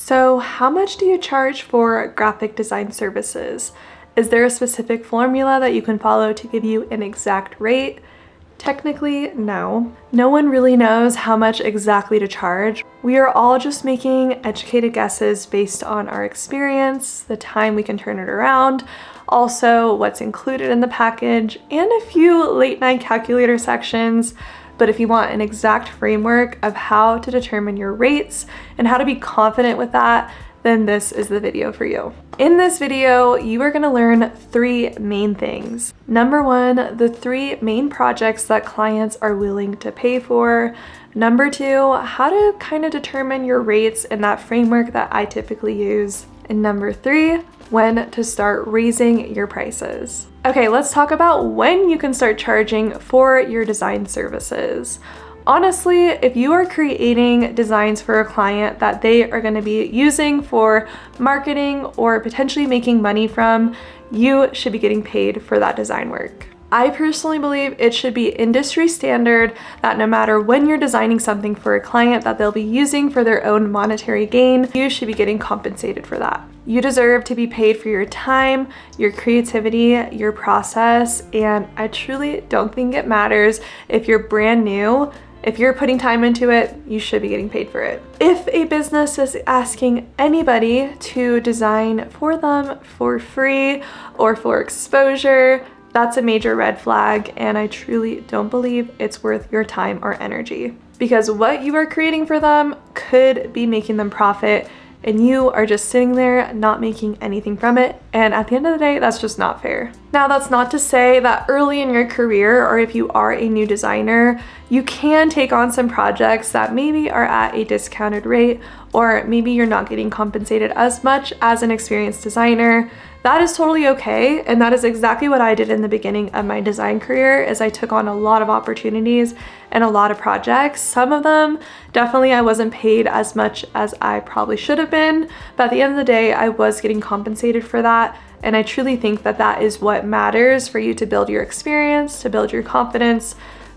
So how much do you charge for graphic design services? Is there a specific formula that you can follow to give you an exact rate? Technically, no. No one really knows how much exactly to charge. We are all just making educated guesses based on our experience, the time we can turn it around, also what's included in the package, and a few late night calculator sections. But if you want an exact framework of how to determine your rates and how to be confident with that, then this is the video for you. In this video, you are going to learn 3 main things. Number 1, the 3 main projects that clients are willing to pay for. Number 2, how to kind of determine your rates in that framework that I typically use. And number 3, when to start raising your prices. Okay, let's talk about when you can start charging for your design services. Honestly, if you are creating designs for a client that they are going to be using for marketing or potentially making money from, you should be getting paid for that design work. I personally believe it should be industry standard that no matter when you're designing something for a client that they'll be using for their own monetary gain, you should be getting compensated for that. You deserve to be paid for your time, your creativity, your process, and I truly don't think it matters if you're brand new. If you're putting time into it, you should be getting paid for it. If a business is asking anybody to design for them for free or for exposure, that's a major red flag, and I truly don't believe it's worth your time or energy, because what you are creating for them could be making them profit and you are just sitting there not making anything from it. And at the end of the day, that's just not fair. Now, that's not to say that early in your career, or if you are a new designer, you can take on some projects that maybe are at a discounted rate, or maybe you're not getting compensated as much as an experienced designer. That is totally okay, and that is exactly what I did in the beginning of my design career. Is I took on a lot of opportunities and a lot of projects. Some of them, definitely I wasn't paid as much as I probably should have been, but at the end of the day, I was getting compensated for that, and I truly think that that is what matters for you to build your experience, to build your confidence.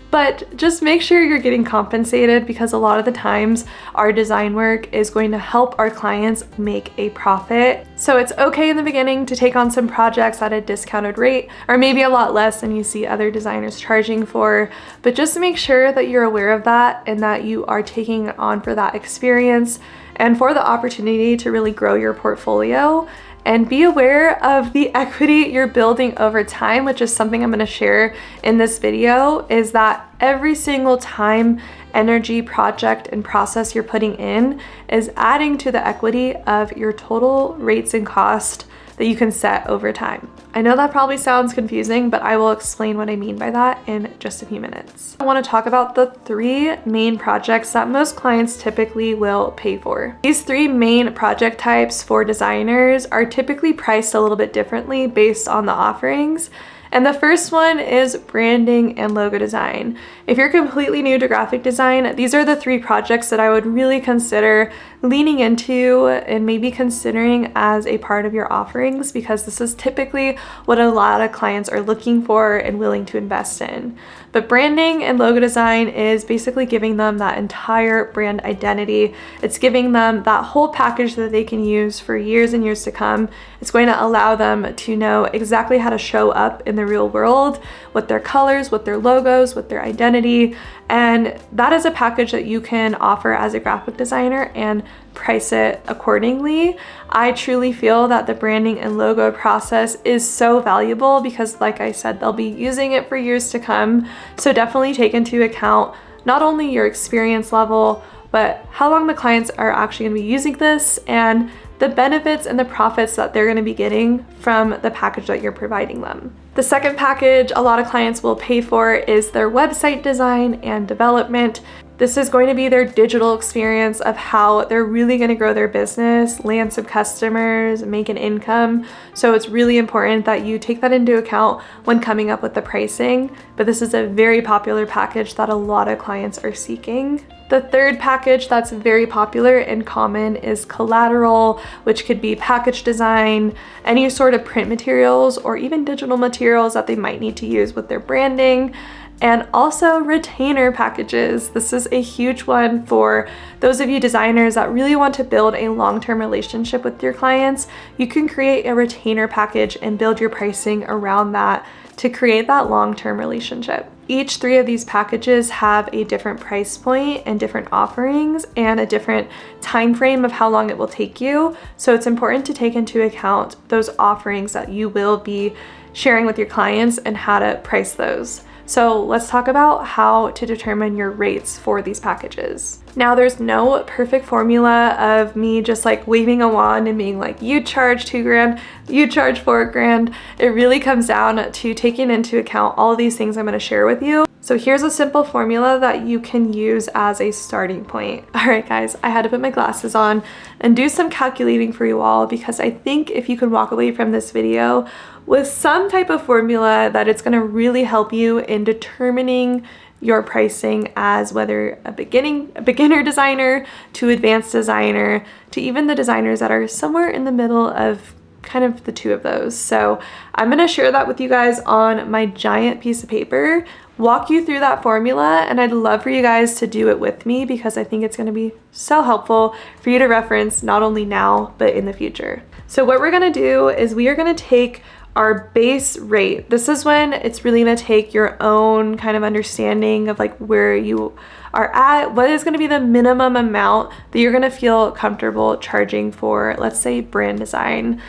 But just make sure you're getting compensated, because a lot of the times our design work is going to help our clients make a profit. So it's okay in the beginning to take on some projects at a discounted rate, or maybe a lot less than you see other designers charging for, but just make sure that you're aware of that and that you are taking it on for that experience and for the opportunity to really grow your portfolio. And be aware of the equity you're building over time, which is something I'm going to share in this video, is that every single time, energy, project, and process you're putting in is adding to the equity of your total rates and cost that you can set over time. I know that probably sounds confusing, but I will explain what I mean by that in just a few minutes. I want to talk about the 3 main projects that most clients typically will pay for. These 3 main project types for designers are typically priced a little bit differently based on the offerings. And the first one is branding and logo design. If you're completely new to graphic design, these are the 3 projects that I would really consider leaning into and maybe considering as a part of your offerings, because this is typically what a lot of clients are looking for and willing to invest in. But branding and logo design is basically giving them that entire brand identity. It's giving them that whole package that they can use for years and years to come. It's going to allow them to know exactly how to show up in the real world with their colors, with their logos, with their identity. And that is a package that you can offer as a graphic designer and price it accordingly. I truly feel that the branding and logo process is so valuable because, like I said, they'll be using it for years to come. So definitely take into account not only your experience level, but how long the clients are actually going to be using this and the benefits and the profits that they're going to be getting from the package that you're providing them. The second package a lot of clients will pay for is their website design and development. This is going to be their digital experience of how they're really going to grow their business, land some customers, make an income. So it's really important that you take that into account when coming up with the pricing. But this is a very popular package that a lot of clients are seeking. The third package that's very popular and common is collateral, which could be package design, any sort of print materials, or even digital materials that they might need to use with their branding. and also retainer packages. This is a huge one for those of you designers that really want to build a long-term relationship with your clients. You can create a retainer package and build your pricing around that to create that long-term relationship. Each 3 of these packages have a different price point and different offerings and a different time frame of how long it will take you. So it's important to take into account those offerings that you will be sharing with your clients and how to price those. So let's talk about how to determine your rates for these packages. Now, there's no perfect formula of me just like waving a wand and being like, you charge $2,000, you charge $4,000. It really comes down to taking into account all of these things I'm going to share with you. So here's a simple formula that you can use as a starting point. All right, guys, I had to put my glasses on and do some calculating for you all, because I think if you could walk away from this video with some type of formula, that it's going to really help you in determining your pricing as whether a beginner designer to advanced designer to even the designers that are somewhere in the middle of kind of the 2 of those. So I'm going to share that with you guys on my giant piece of paper, walk you through that formula, and I'd love for you guys to do it with me because I think it's going to be so helpful for you to reference not only now but in the future. So what we're going to do is we are going to take our base rate. This is when it's really going to take your own kind of understanding of like where you are at, what is going to be the minimum amount that you're going to feel comfortable charging for, let's say, brand design.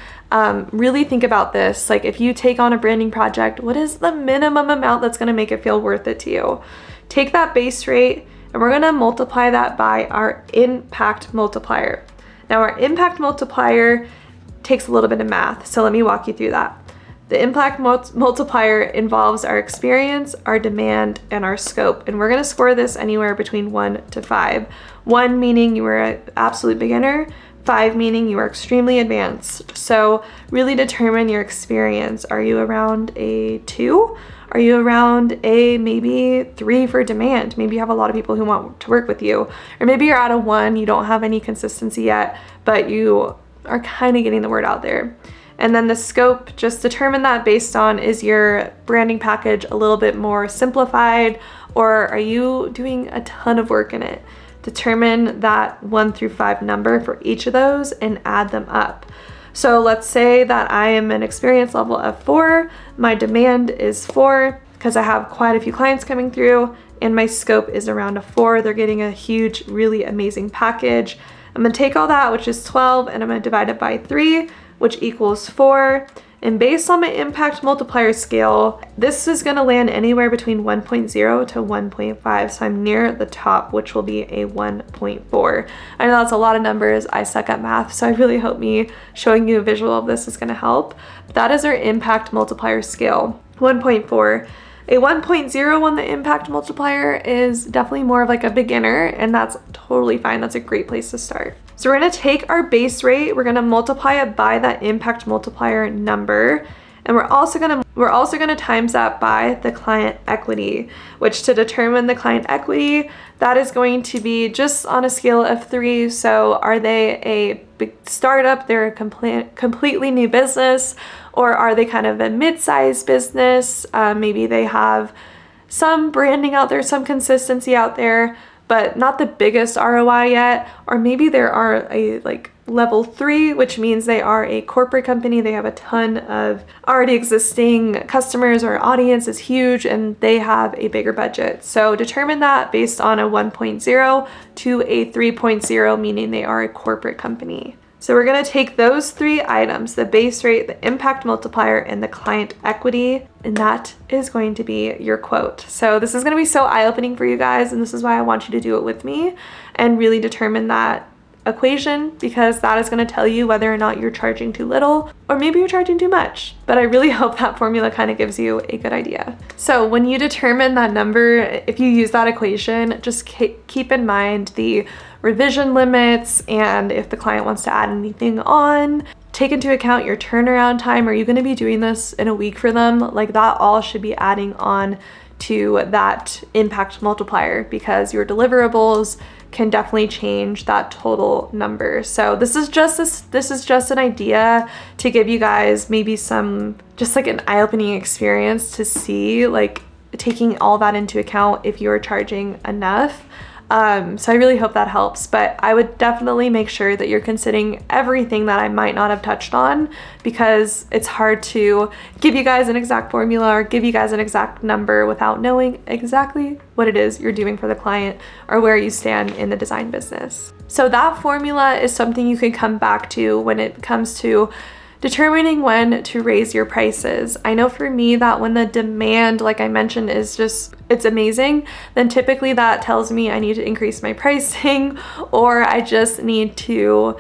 Really think about this. Like if you take on a branding project, what is the minimum amount that's going to make it feel worth it to you? Take that base rate and we're going to multiply that by our impact multiplier. Now our impact multiplier takes a little bit of math, so let me walk you through that. The impact multiplier involves our experience, our demand, and our scope. And we're going to score this anywhere between 1 to 5. 1 meaning you are an absolute beginner, 5 meaning you are extremely advanced. So really determine your experience. Are you around a 2? Are you around a maybe 3 for demand? Maybe you have a lot of people who want to work with you. Or maybe you're at a 1, you don't have any consistency yet, but you are kind of getting the word out there. And then the scope, just determine that based on, is your branding package a little bit more simplified, or are you doing a ton of work in it? Determine that 1 through 5 number for each of those and add them up. So let's say that I am an experience level of 4, my demand is 4 because I have quite a few clients coming through, and my scope is around a 4. They're getting a huge, really amazing package. I'm gonna take all that, which is 12, and I'm gonna divide it by 3, which equals 4. And based on my impact multiplier scale, this is going to land anywhere between 1.0 to 1.5. So I'm near the top, which will be a 1.4. I know that's a lot of numbers. I suck at math, so I really hope me showing you a visual of this is going to help. That is our impact multiplier scale, 1.4. A 1.0 on the impact multiplier is definitely more of like a beginner, and that's totally fine. That's a great place to start. So we're going to take our base rate, we're going to multiply it by that impact multiplier number, and we're also going to times that by the client equity, which to determine the client equity, that is going to be just on a scale of 3. So are they a big startup, they're a completely new business, or are they kind of a mid-sized business? Maybe they have some branding out there, some consistency out there, but not the biggest ROI yet. Or maybe there are a like level 3, which means they are a corporate company. They have a ton of already existing customers, or audience is huge, and they have a bigger budget. So determine that based on a 1.0 to a 3.0, meaning they are a corporate company. So we're going to take those 3 items, the base rate, the impact multiplier, and the client equity, and that is going to be your quote. So this is going to be so eye-opening for you guys, and this is why I want you to do it with me and really determine that equation, because that is going to tell you whether or not you're charging too little or maybe you're charging too much. But I really hope that formula kind of gives you a good idea. So when you determine that number, if you use that equation, just keep in mind the revision limits, and if the client wants to add anything on, take into account your turnaround time. Are you going to be doing this in a week for them? Like that all should be adding on to that impact multiplier, because your deliverables can definitely change that total number. So this is just an idea to give you guys maybe some, just like an eye-opening experience to see, like, taking all that into account if you're charging enough. So I really hope that helps, but I would definitely make sure that you're considering everything that I might not have touched on, because it's hard to give you guys an exact formula or give you guys an exact number without knowing exactly what it is you're doing for the client or where you stand in the design business. So that formula is something you can come back to when it comes to determining when to raise your prices. I know for me that when the demand, like I mentioned, is just, it's amazing, then typically that tells me I need to increase my pricing, or I just need to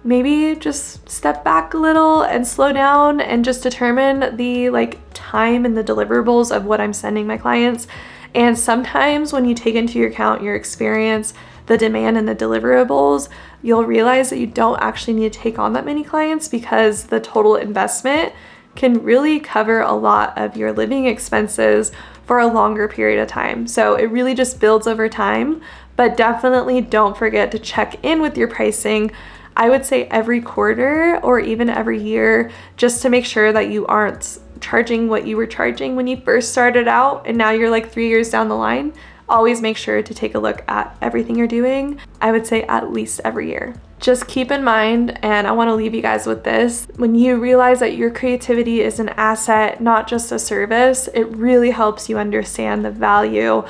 maybe just step back a little and slow down and just determine the time and the deliverables of what I'm sending my clients. And sometimes when you take into account your experience, the demand and the deliverables, you'll realize that you don't actually need to take on that many clients, because the total investment can really cover a lot of your living expenses for a longer period of time. So it really just builds over time, but definitely don't forget to check in with your pricing. I would say every quarter or even every year, just to make sure that you aren't charging what you were charging when you first started out and now you're 3 years down the line. Always make sure to take a look at everything you're doing. I would say at least every year. Just keep in mind, and I want to leave you guys with this, when you realize that your creativity is an asset, not just a service, it really helps you understand the value,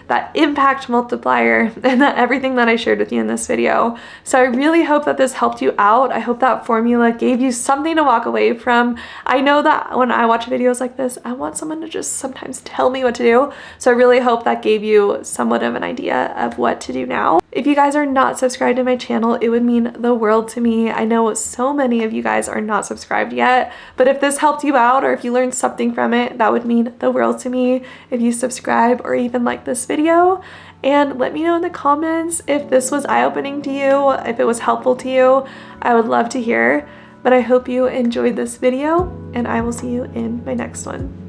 that impact multiplier, and that everything that I shared with you in this video. So I really hope that this helped you out. I hope that formula gave you something to walk away from. I know that when I watch videos like this, I want someone to just sometimes tell me what to do. So I really hope that gave you somewhat of an idea of what to do now. If you guys are not subscribed to my channel, it would mean the world to me. I know so many of you guys are not subscribed yet, but if this helped you out or if you learned something from it, that would mean the world to me if you subscribe or even like this video. And let me know in the comments if this was eye-opening to you, if it was helpful to you. I would love to hear. But I hope you enjoyed this video, and I will see you in my next one.